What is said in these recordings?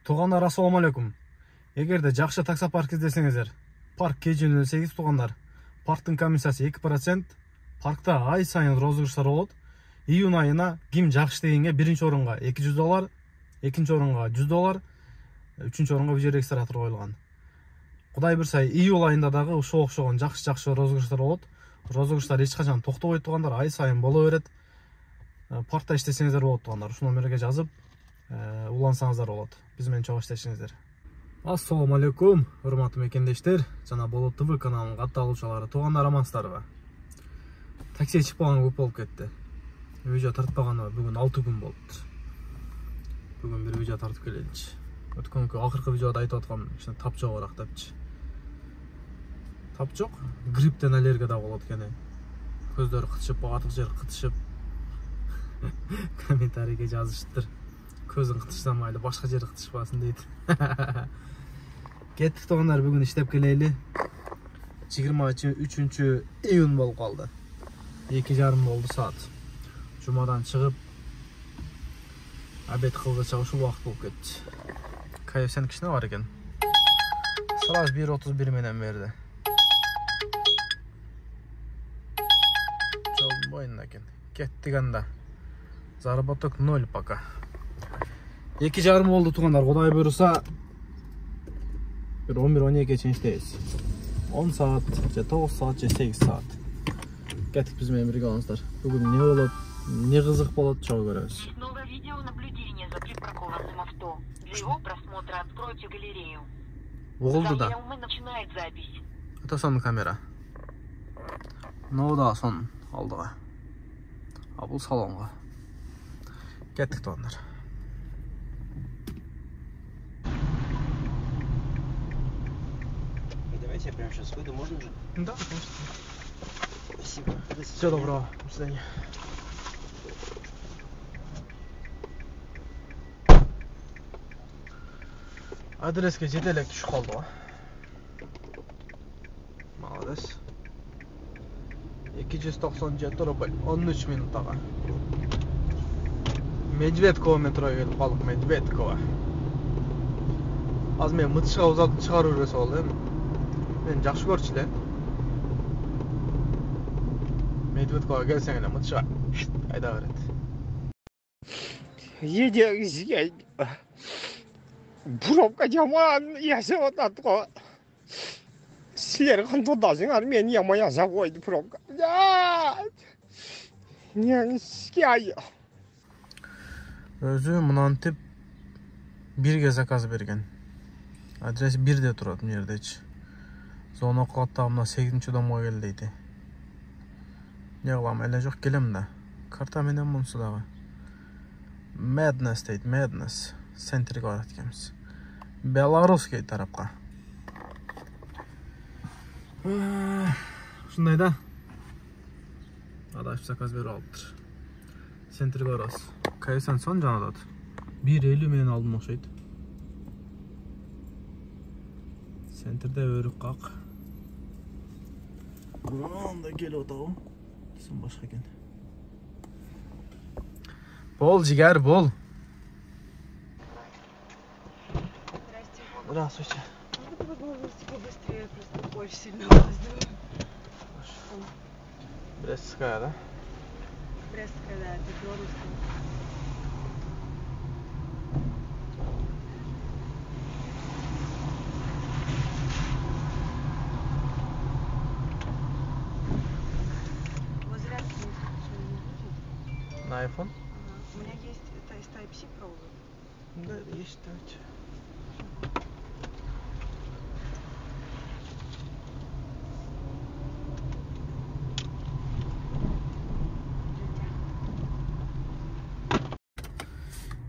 Туугандар, ассаламу алейкум. Эгерде жакшы таксопарк издесеңиздер, парк K08 туугандар. Парктын комиссиясы 2%, паркта ай сайын розыгрыштар болот. Июнь айына ким жакшы дегенге биринчи орунга $200, экинчи орунга $100, үчүнчү орунга видеорегистратор коюлган. Кудай бурса, июль айында дагы ушул окшогон жакшы розыгрыштар болот. Розыгрыштар эч качан токтобойт туугандар, ай сайын боло берет. Паркта иштесеңиздер болот туугандар. Ушул номерге жазып улансаңыздар болот. Биз менен чогуу иштешиңиздер. Ассаламу алейкум, урматтуу мекендештер, жана Болот ТВ каналынын катталуучулары, туугандар, амансыздарбы? Такси чыкпаган көп болуп кетти. Видео тартпаганыма бүгүн 6 күн болду. Бүгүн бир видео тартып келеличи. Өткөнкү акыркы видеодо айтып аткам, кичине тап жогорак депчи. Тап жок, грипптен аллергия да болот экен. Көздөрү кытышып, баатык жер кытышып. Комментарийге жазышыптыр. Көзүн кытышса майлы, башка жери кытышпасын дейт. Кеттик туугандар, бүгүн иштеп келели. 23 июнь болуп калды. 2:30 болду саат. Жумадан чыгып обед кылгыча ушул убакыт болуп кетти. KFC'nin кичине бар экен. Сразу 1:31 менен берди. Жол боюнда экен. Кеттик анда. Заработок 0 пока. 2:30 болду туугандар, Кудай буйруса 11-12 чейин иштейбиз. 10 саат, же 9 саат, же 8 саат. Кеттик биз менен бирге болуңуздар. Бүгүн эмне болот, эмне кызык болот, чогуу көрөбүз. Новое видео наблюдения за припаркованным авто. Для его просмотра откройте галерею. Угулду да. Мы начинает запись. Это сон камера. Ну да, сон алдыга. А бул салонго. Кеттик туугандар. Давайте я прямо сейчас выйду, можно же? Да, конечно. Спасибо. Всего доброго. До свидания. Адреске жетелек түшүп калды го. Молодец. 297 рубль, 13 минутага. Медведково метроге келип калдык, Медведково. Азыр мен мытышка узатып чыгарып берсе болду эми. Мен жакшы көрчү эле. Медведково келсең эле мытышка айда берет. Едеңизге пробка жаман ясап атат го. Силер кантодасыңар, мен жаман ясап койду пробка. Неңизге Өзү мынантип бирге заказ берген. Адрес 1-де турат мына жердечи. Зона катта мына 8-чи домго кел дейт. Не кылам, эле жок, келем да. Карта менен мунсу дагы. Madness дейт, Madness. Центрге барат экенбиз. Белорусский тарапка. Ушундай да. Адаш заказ берип алыптыр. Центрге барабыз. KFC'nin сон жанатат. 1:50 менен алдым окшойт. Центрде өрүк как. Анда келип атабы. Сон башка экен. Бол, жигер, бол. Здравствуйте. Могу поговорить побыстрее, просто очень сильно опаздываю. Брестская, да? Брестская, да, это белорусская. Зарядки не будет? На iPhone? У меня есть из Type-C провод. Да, есть, давайте.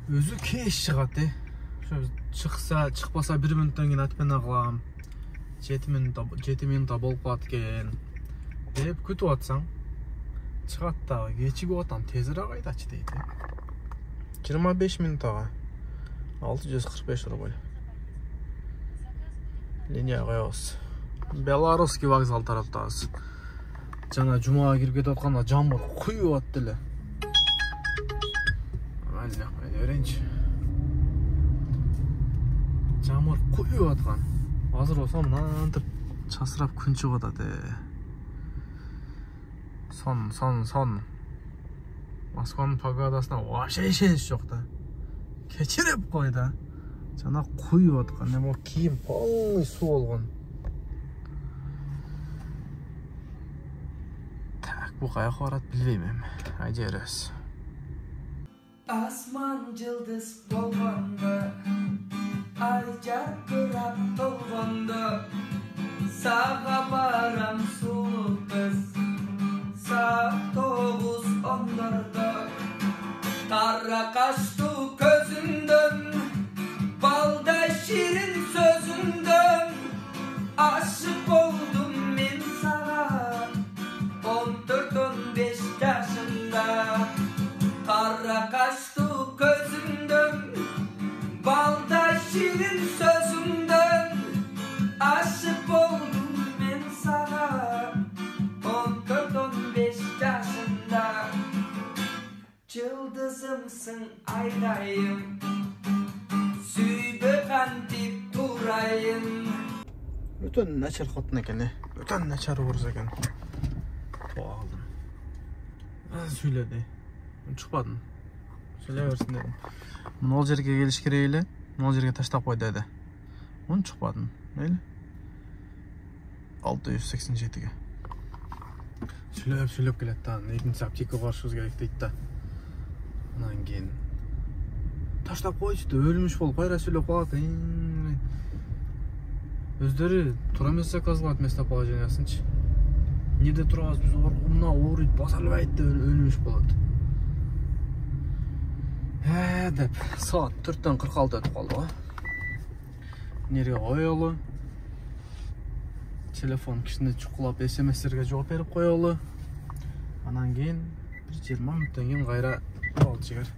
Өзү кеш чыгат, чыкса, чыкпаса 1 минуттан кийин отмена кылам. 7 минутта болуп калат экен деп күтүп атсаң, чыгат дагы, кечигип атам, тезирээк айдачы дейт. 25 минутага 645 рубль. Линия коебуз. Белорусский вокзал тараптабыз. Жана жумага кирип кетип атканда жамбыр куюп атты эле. Aynen, öğrenci. Жамыр куюп аткан. Азыр болсо мынантип часырап күн чыгып атат. Сон. Москванын погодасына вообще ишенич жок да. Кечирип кой да. Жана куюп аткан. Эми кийим полный суу болгон. Так, бу каяка барат билбейм эми. Айда беребиз. Asman yıldız dolganda, ay jarkırap dolganda, sağa baram sulu kız, saat 9:10'larda, kara kaçtı gözünden, balday şirin sözünden, aşık oldum ben sana, 14-15 yaşında. Kara kaçtı gözümden, balda şirin sözümden, aşık oldum ben sana, 14-15 yaşında. Yıldızımsın aydayım, süydü kantip durayım. Ötön начар хотун экен, ötön начар урус экен. Тоалдым. Сүйлөдү. Чыкпадым. Сүйлөй берсин дедим. Мына ол жерге келиш керек эле. Мына жерге таштап кой деди. Мун чыкпадым. Мейли. 687-ге. Сүйлөп келет да. Экинчи аптекага барышыбыз керек дейт да. Анан кийин таштап койчу да, өлмүш болуп кайра сүйлөп калат. Өздөрү тура эмес заказ кылат местоположениясынчы. Эмнеде турабыз биз, мына ооруйт, баса албайт деп өлмүш болот. Деп saat 4:46 өтүп калды го. Нерге коелу. Телефон кичине чукулап SMS-терге жооп берип коелу. Анан кийин 20 мүнөттөн кийин кайра ал жигер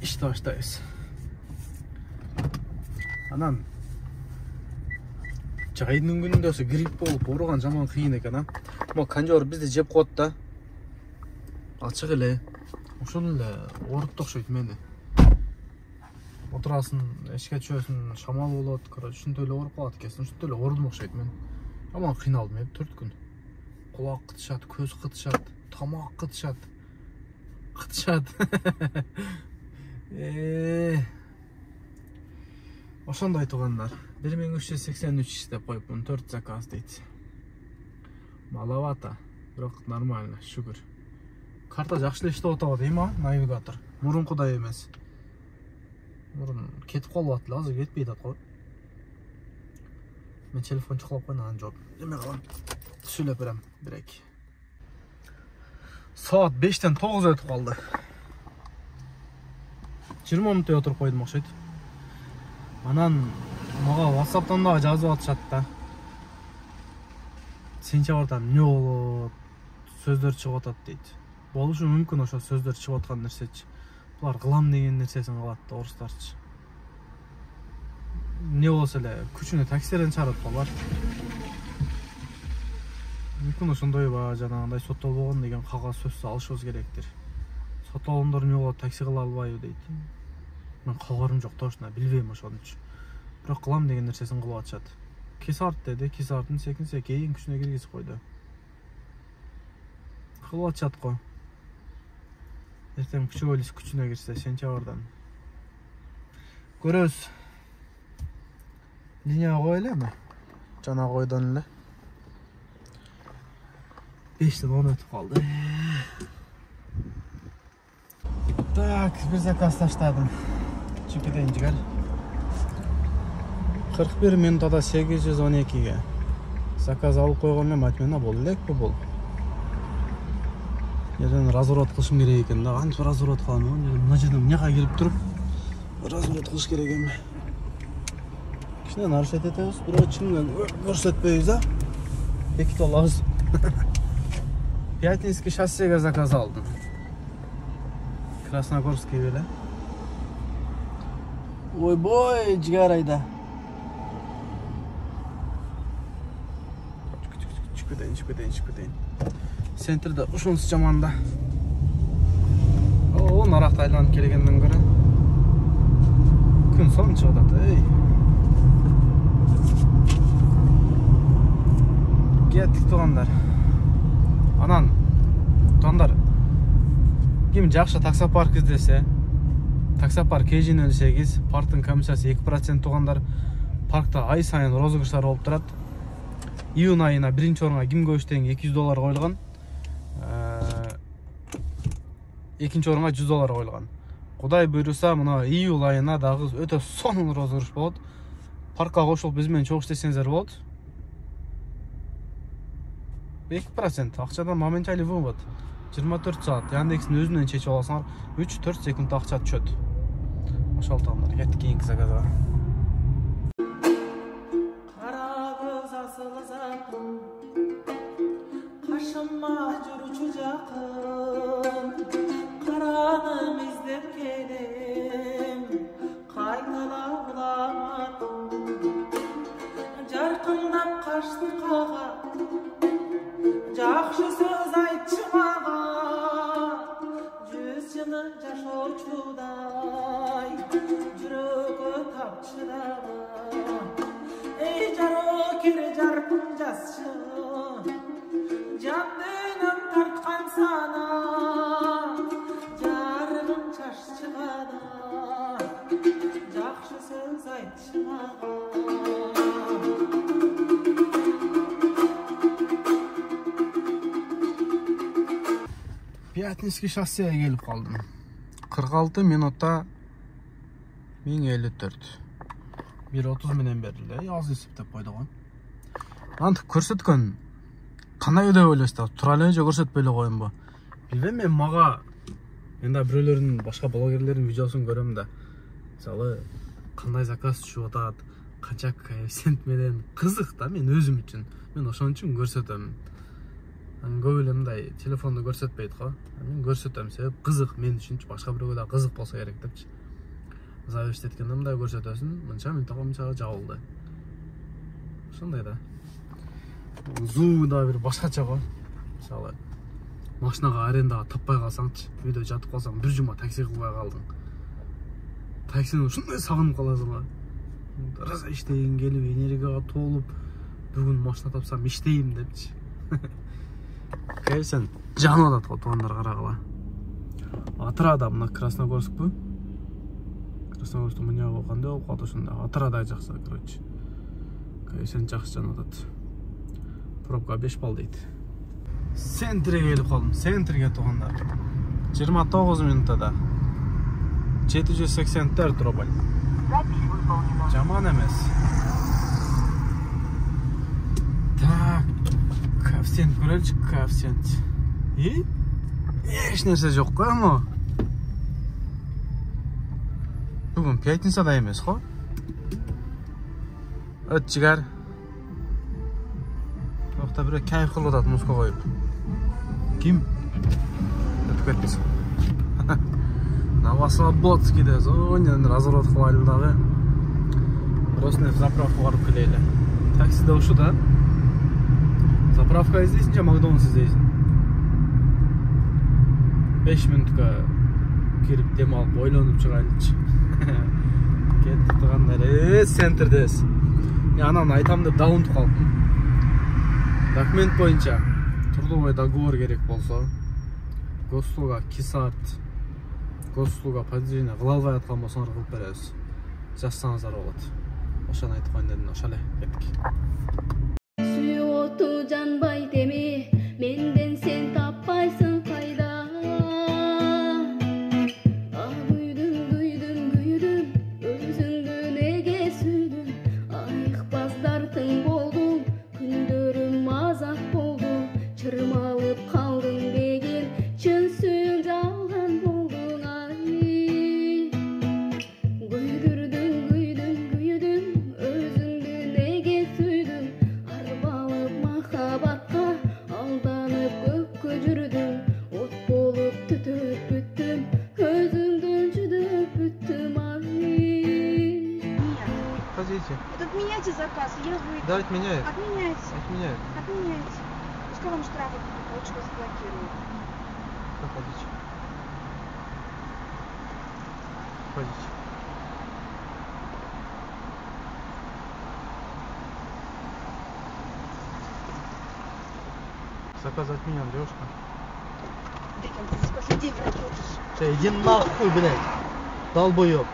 ишти баштайбыз. Анан жайдын күнүндө грипп болуп ооруган жаман кыйын экен, а. Могу канжор бизди жеп коет да. Ачык эле. Ошол эле оорутту окшойт мени. Отурасың, эшикке чөбөсүң, шамал болот, короче, ушинтип эле ооруп калат экенсиң. Ушинтип эле оорудум окшойт мен. Жаман кыйналдым 4 күн. Кулак кытышат, көз кытышат, тамак кытышат. Ошондой тугандар. 1383 деп коюпмун, 4 заказ дейт. Маловато, бирок нормально, шүгүр. Карта жакшы эле иштеп атабы дейм, а, навигатор. Мурункудай эмес. Мурун кетип калып атты, азыр кетпейт атко. Мен телефон чукулап койдум, анан жооп эме кылам. Сүйлөп берем, бирек. Saat 5'ten 9 өтүп калды. 20 мүнөттөй отуруп койдум окшойт. Анан мага WhatsApp'тан да жазып атышат да. Сентябрда эмне болот? Сөздөр чыгып атат дейт. Болушу мүмкүн ошо сөздөр чыгып аткан нерсечи. Булар кылам деген нерсесин кылат да, орустарчы. Не болсо эле күчүнө таксиден чыгарып калар. Мүмкүн ошондой ба, жанагындай соттолбогон деген кагаз сөз алышыбыз керектир. Соттолгондор эмне болот, такси кыла албайбы дейт. Мен кабарым жок точно, билбейм ошонучу. Бирок кылам деген нерсесин кылып атышат. Кесарт деди, кесартын секинсе кийин күчүнө киргизип койду. Кылып атышат го. Эртең күчөбөлүс күчүнө кирсе сентябрдан. Көрөбүз. Линияга кой элеми? Жана койдон эле. 5'ten 10 ötüp kaldı. Так, bir zakaz taşladım. Çüküden çıkar. 41 minutada 812'ge. Zakaz alıp koyğan men aytmana bol elek bu bol. Yerden razворот кылышым керек экен да. Кантип разворот кылам? Мына жерден мынага келип туруп разворот кылыш керек эми. Кичине нарушать этебиз, бирок чынын көрсөтпөйбүз, а? Бекитип алабыз. Пятницкий шоссеге заказ алдым. Красногорский беле. Ой-бой, жигарайда. Чүкөдейин. Центрде ушунчу жаманда. О, наракта айланып келгенден көрө күн сон чыгып атат, ey. Kettik туғандар. Анан туғандар. Ким жакшы таксопарк издесе, таксопарк KG08, парктын комиссиясы 2% туғандар. Паркта ай сайын розыгрыштар болуп турат. Июнь айына биринчи орунга ким көбүш тең $200 коюлган. Экинчи орунга $100 коюлган. Кудай буйруса, мына июль айына дагы өтө сонун розыгрыш болот. Паркка кошулуп биз менен чогуш десеңиздер болот. 2% акчадан моментально вывод. 24 саат Яндекстин өзүнөн чечип алсаңар 3-4 секунд акча түшөт. Ошол таңдар кеттик кийинки заказга. Кара көз асыл затым, кашыма жүрчү жакын, караным издеп келем, кайталап уламадым. Жаркындап качты кага, жакшы сөз айтчы мага, 100 жылы жашоочудай, жүрөгө тапчы дагы. Ey жарокер жаркын жасчы, жандынын тарткан сана, жарыгын чаччы гана, жакшы сөз айтчы мага. Пятницкий шоссеге келип калдым. 46 минутта 1054. 1:30 менен берилди. Аз эсептеп койдук го. Антип көрсөткөн кандай деп ойлойсуздар? Тура эле же көрсөтпөй эле коюмбу? Билбейм, мен мага энди бирөөлөрдүн, башка блогерлердин видеосун көрөм да. Мисалы, кандай заказ түшүп атат, канча коэффициент менен кызык да мен өзүм үчүн. Мен ошон үчүн көрсөтөм. Көп эле мындай телефонду көрсөтпөйт го. Мен көрсөтөм, себеп кызык мен үчүн, башка бирөөгө да кызык болсо керек депчи. Завиш эткенде мындай көрсөтөсүн, мынча мынча жабылды. Ошондой да. Звук да бир башкача го. Мисалы, машинага арендага таппай калсаңчы, үйдө жатып калсаң, бир жума такси кылбай калдың. Таксини ушундай сагынып каласың го. Раза иштегим келип, энергияга толуп, бүгүн машина тапсам иштейм депчи. Кайсен жанып атат го туугандар, карагыла. Атырада мына Красногорскпу? Красногорсктун мынягы кандай болуп калды ошондо. Атырада жакшы, короче. Кайсен жакшы жанып атат. Пробка 5 балл дейт. Центрге келип калдым. Центрге туугандар. 29 минутада 784 рубль. Жаман эмес. Так, коэффициент көрөлүчү, коэффициент. Эч нерсе жок го эмо. Бүгүн пятницада эмес го. Өтчүгөр. Токта бирөө кайф кылып атат музыка коюп. Ким? Өтүп кетпесин. Новослободскийде зонен разворот кылайлы дагы. Роснефть заправка барып келели. Таксиде ушу да. Заправка издейсиң же Макдональдс издейсиң? 5 минутка кирип дем алып ойлонуп чыгайлычы. Кеттик туугандар, центрдес. Анан айтам деп дагы унутуп калдым. Документ боюнча трудовой договор керек болсо, госуслуга кисарт, госуслуга подтверждение кыла албай аткан болсоңор кылып беребиз. Жазсаңыздар болот. Ошону айтып коеюн дедим, ошол эле кеттик. Сүйөтү жанбай теми, менден сен таппайсың пайда. Күйдүм, өзүңдү неге сүйдүм, айыкпаздартың болдум, күндөрүм азат болду, чырмалып калдың деген, чын сүйүң жалган болдуң ай. Күйдүм, өзүңдү неге сүйдүм, арбалып махабатка алданып көккө жүрдүм, от болуп түтүп бүттүм, өзүңдөн жүдөп бүттүм ай. Хотите? Вот отменяйте заказ, я выйду. Да, отменяет. Отменяйте. Отменяет. Отменяйте. Пускай вам штрафы будут, лучше вас заблокируют. Проходите. Проходите. Заказать меня, девушка. Декан, ты скажи, где ты хочешь? Иди нахуй, блядь. Долбоёб.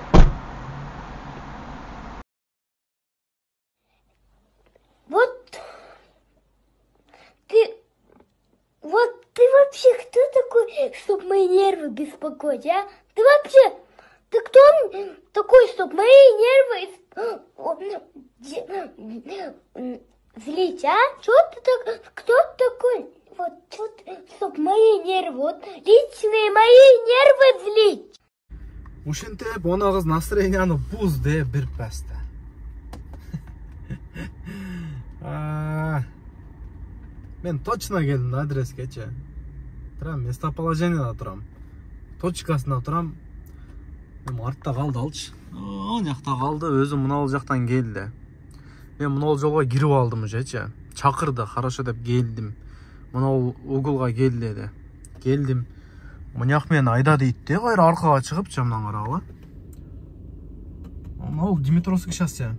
Вот ты вообще кто такой, чтоб мои нервы беспокоить, а? Ты кто такой, чтоб мои нервы злить, а? Кто такой, вот, чтоб мои нервы, вот, личные мои нервы злить? Ушинтеп, она кыз настроенияны буз деп берип басты. Мен точно келдим адрескечи. Турам, местоположениеда турам. Точкасында турам. Мен артта калды алчы. Ал жакта калды, өзү мынау жактан келди. Мен мынау жолго кирип алдым ужечи. Чакырды, хорошо деп келдим. Мынау угулга кел деди. Келдим. Мынак мен айда дейт де, кайра аркага чыгып жамдан карагыла. Мынау Димитровский шоссе.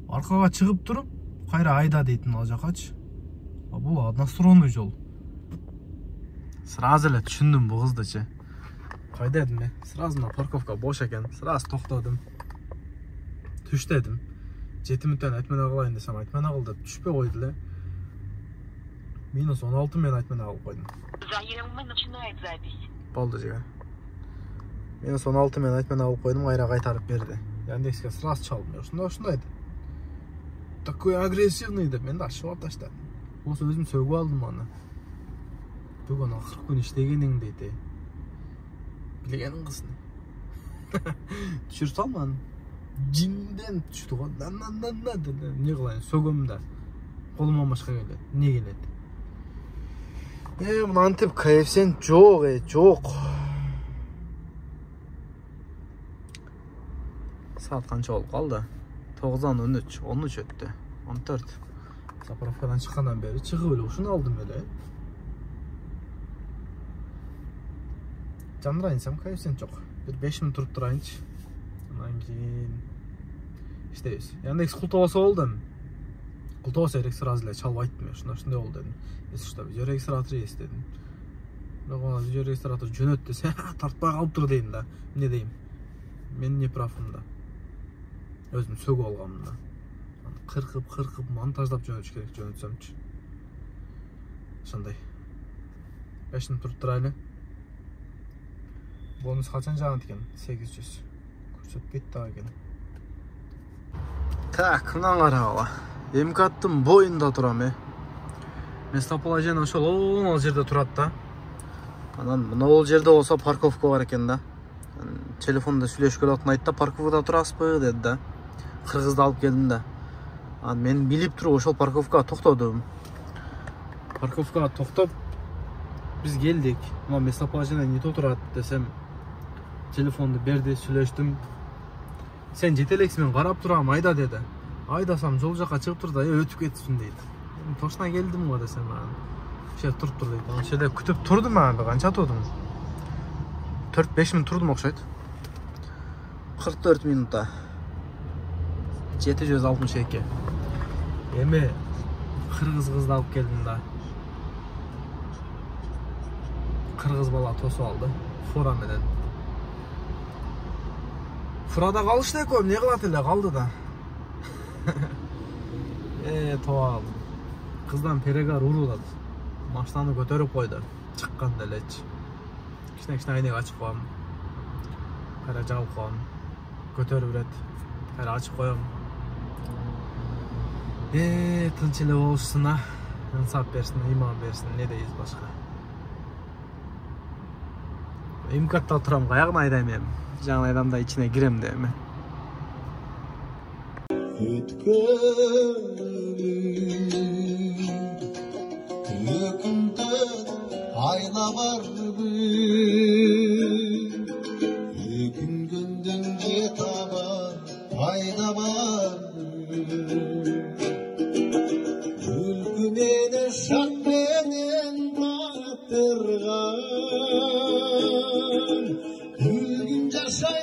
Аркага чыгып туруп, кайра айда дейтин ал жакачы. А бул одностронный жол. Сразу эле түшүндүм бу кыздычы. Кайда эдим мен? Сразу мына парковка бош экен. Сразу токтодум. Түш дедим. 7 мүнөттөн айтмана кылайын десем айтмана кыл деп түшпөй койду эле. Минус 16 мен айтмана кылып койдум. За ЕМ начинает запись. Болду жига. Минус 16 мен айтмана кылып койдум, кайра кайтарып берди. Яндекске сразу чалдым. Ушундай. Такой агрессивный деп мен да ашып таштадым. Осы өзім сөгіп алдым аны. Бүгін 40 күн іштегенің дейді. Білгенің қысын. Түшір салман. Жинден түшті ғой. На-на-на-на деді. Не қылайын, сөгімді. Қолыма машқа келеді. Не келеді? Мұны антип коэффициент жоқ, жоқ. Saat қанша болып қалды? 9'dan 13 өтті. 14. Заправкадан шыққандан бері шығып эле ушуну алдым эле. Жандыра инсам коэффициент жок. Бир 5 мүнөт туруп турайынчы. Анан кийин иштейбиз. Яндекс култабаса болду. Култабаса керек сразу эле чалып айттым. Ушундай болду дедим. Эс что, видеорегистратор есть дедим. Бирок видеорегистратор жөнөт десе, тартпай калыптыр дейм да. Эмне дейм? Мен не правмын да. Өзүм сөгүп алганмын да. Кыркып монтаждап жөнөтүш керек, жөнөтсөмчү. Ошондой. 5 мүнөт туруп турайлы. Бонус качан жагат экен? 800. Көрсөтпөйт да экен. Так, мындан карагыла. МКаттын боюнда турам, Местоположение ошол ол жерде турат да. Анан мына жерде болсо парковка бар экен да. Телефонда сүйлөшкөлө атын айтты, парковкада турасызбы деди да. Кыргызды алып келдим да. Мен билип туруп ошол парковкага токтодум. Парковкага токтоп биз келдик. Мына местоположение не турат десем, телефонду берди, сүйлөштүм. Сен жете элексиң, мен карап турам, айда деди. Айдасам жол жака чыгып тур да, өтүп кетсин дейт. Тошна келдим го десем, ошол туруп тур дейт. Ошол жерде күтүп турдум мен, канча турдум? 4-5 мүнөт турдум окшойт. 44 минутта. 762. Эми кыргыз кызды алып келдим да. Кыргыз бала тосуп алды. Фура менен. Фурада калышты экен, эмне кылат эле, калды да. Тоал. Кыздан перегар урулат. Машинаны көтөрүп койду. Чыкканда элечи. Кичине айнек ачып коем. Кайра жабып коем. Көтөрүп берет. Кайра ачып коем. Тынч эле болушсун, ынсап берсин, иман берсин, не дейбиз башка. МКатта турам, каягына айдайм эми. Жаңы айдам да ичине кирем да эми. Ayla vardı, gün günden taban ayda vardı. Ülkümene şak benen baktırgan. Gülgün yaşay,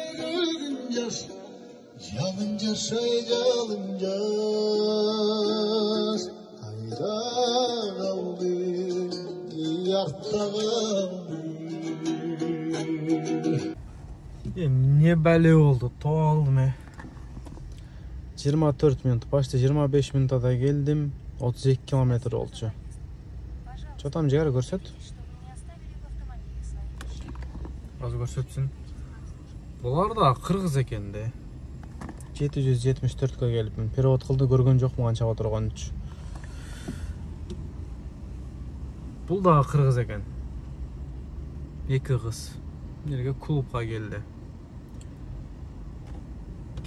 yalın yaşay, yalın yaş. Ayda kaldı. Ne bәле oldu, toğaldım 24 minut, başta 25 minuta da geldim, 32 kilometre oldu. Что там жігері көрсет? Az көрсетсін. Бұлар да қырғыз екен де. 774-ке келіппін. Перевод қылды көрген жоқ маған чаба тұрған үш. Бұл да қырғыз екен. Екі қыз. Неге клубқа келді.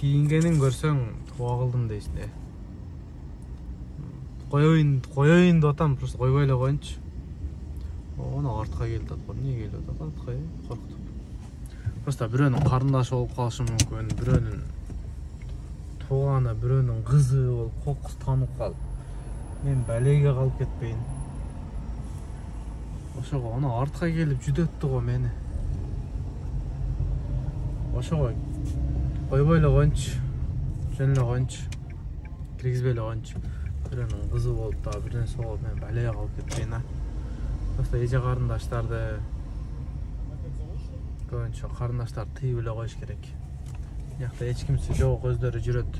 Киінгенін көрсең туа қылдым дейсін де. Қойойын да атам, просто қойбайлы қойыншы. Оны артқа келді атпыр. Не келді атпыр? Артқа қорқытып. Просто біреуінің қарындашы болып қалышы мүмкін, біреуінің туғаны, біреуінің қызы болып қоқыс танып қал. Мен бәлеге қалып кетпейін. Ошоға оны артқа келіп жүдетті ғой мені. Ошоға қойбайлы қойыншы, жөнлі қойыншы, кіргізбейлі қойыншы. Біреуінің қызы болып та, бірден соғып мен бәлеге қалып кетпейін. Просто еже қарындаштарды көбінше қарындаштар тыйып эле коюш керек. Яқта ешкімсі жоқ, өздері жүрөт.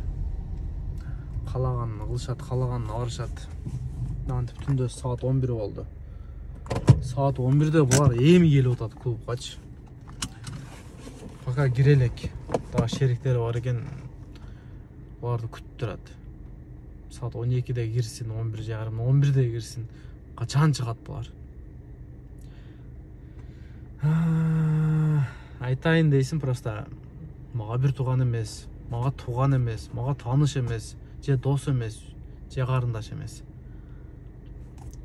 Қалағанын қылышат, қалағанын алышат. Антип түнде саат 11 болды. Саат 11-де бұлар эми келіп отады клубқачы. Пока кирелек. Daha шериктері бар екен. Бұларды күтіп тұрады. Саат 12-де кірсін, 11:30, 11-де кірсін. Қачан шығат бұлар? Айтайын дейсің, просто маға бір туған емес, маға туған емес, маға таныш емес, же дос емес, же қарындаш емес.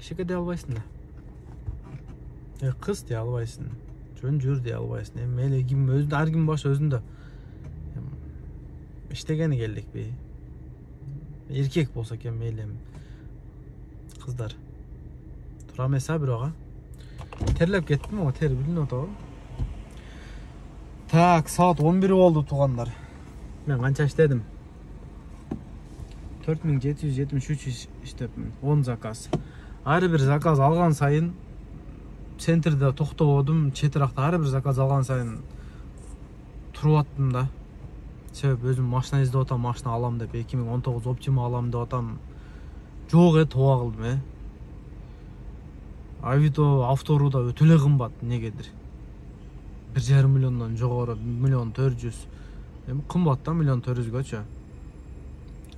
Кішеке де албайсың да. Қыз де албайсың, жөн жүр де албайсың. Мейлі кім өзінде, әркім башы өзінде. Іштегені келдік бе. Еркек болса кен мейлі. Қыздар. Тұра меса бір оға. Терлеп кеттім оға, тер білін отауы. Так, saat 11 oldu tuğanlar. Ben kança işledim? 4773 işledim. 10 zakaz. Ayrı bir zakaz algan sayın sentrde toxtab odum. Çetiraqta ayrı bir zakaz algan sayın turup attım da. Sebep özüm maşina izde otam, maşina alam dep 2019 Optima alam da otam. Joğu toğa kıldım. Avito avtoru da ötüle qımbat negedir. 1,5 milyondan жоғары 1,400,000. Қымбаттан 1,400,000-ға.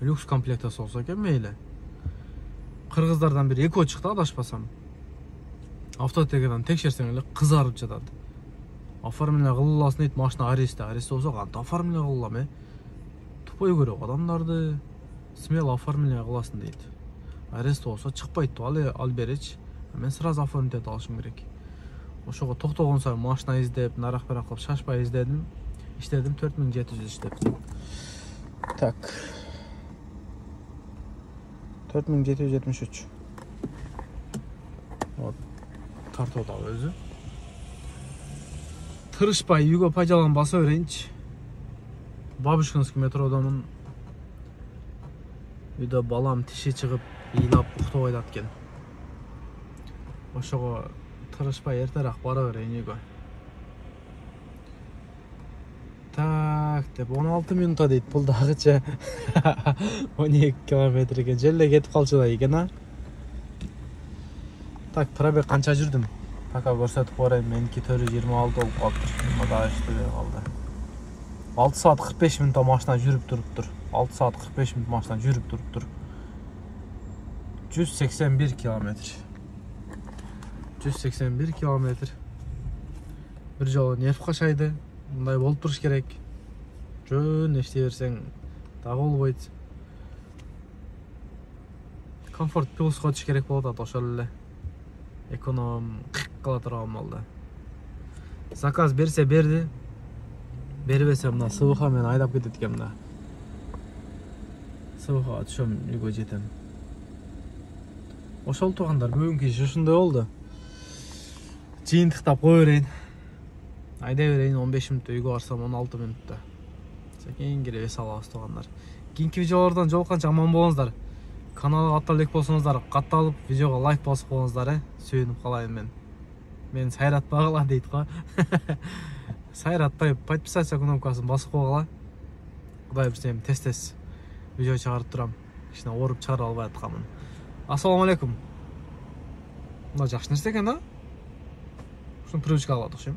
Люкс комплектасы болса екен мейлі. Қырғыздардан бір эко шықты адашпасам. Автотекадан текшерсең эле қызарып жатады. Оформление кылыласын дейт, машина аресте болса канта оформление кылылам, Тупой көрөк адамдарды смело оформление кыласың дейт. Арест болса чыкпайт, ал беречи. Мен сразу оформление алышым керек. Ошоға тоқтоғын сайын машина издеп, нарақ-барақ қылып шашпай издедім. İşledim 4700 işledim. Tak. 4773. Вот. Тартып атабы өзі. Тырышпай үйгө пайдалан баса берейинчи. Бабушкинский метродамын. Үйдө балам тиши чыгып, ыйлап уктабай атат экен. Ошого тырышпай эртерээк бара берейин үйгө. Так, деп 16 минута дейт, бұл дағыча 12 километрге желле кетіп қалшы да екен, Так, пробег қанша жүрдім? Пока көрсетіп қорайым, менікі 426 болып қалды. Мада ішті бе қалды. 6 saat 45 минута машина жүріп тұрып тұр. 6 saat 45 минут машина жүріп тұрып тұр. 181 километр. 181 километр. Бір жолы нерв қашайды. Мындай болып тұрыш керек. Жөн ештей берсең дағы болбойт. Комфорт плюсқа түш керек болады ошол эле. Эконом кыла турган болду. Заказ берсе берди. Бербесе мына СВХ мен айдап кетет экем да. СВХ түшөм, үйгө жетем. Ошол туугандар бүгүнкү иш ушундай болду. Жыйынтыктап кое берейин. Айдай берейин 15 минутта, үйгө барсам 16 минутта. Секен кире эс алабыз туугандар. Кийинки видеолордон жолукканча аман болуңуздар. Каналга катталып элек болсоңуздар, катталып видеого лайк басып коюңуздар, сүйүнүп калайын мен. Мени сайратпагыла дейт го. Сайратпай подписаться кнопкасын басып койгула. Кудай бурса эми тез видео чыгарып турам. Кичине ооруп чыгара албай атканмын. Ассаламу алейкум. Мына жакшы нерсе экен да. Ушуну привычка кылдык шу.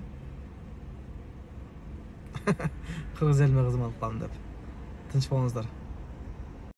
Кыргыз элиме кызмат кылам деп. Тынч болуңуздар.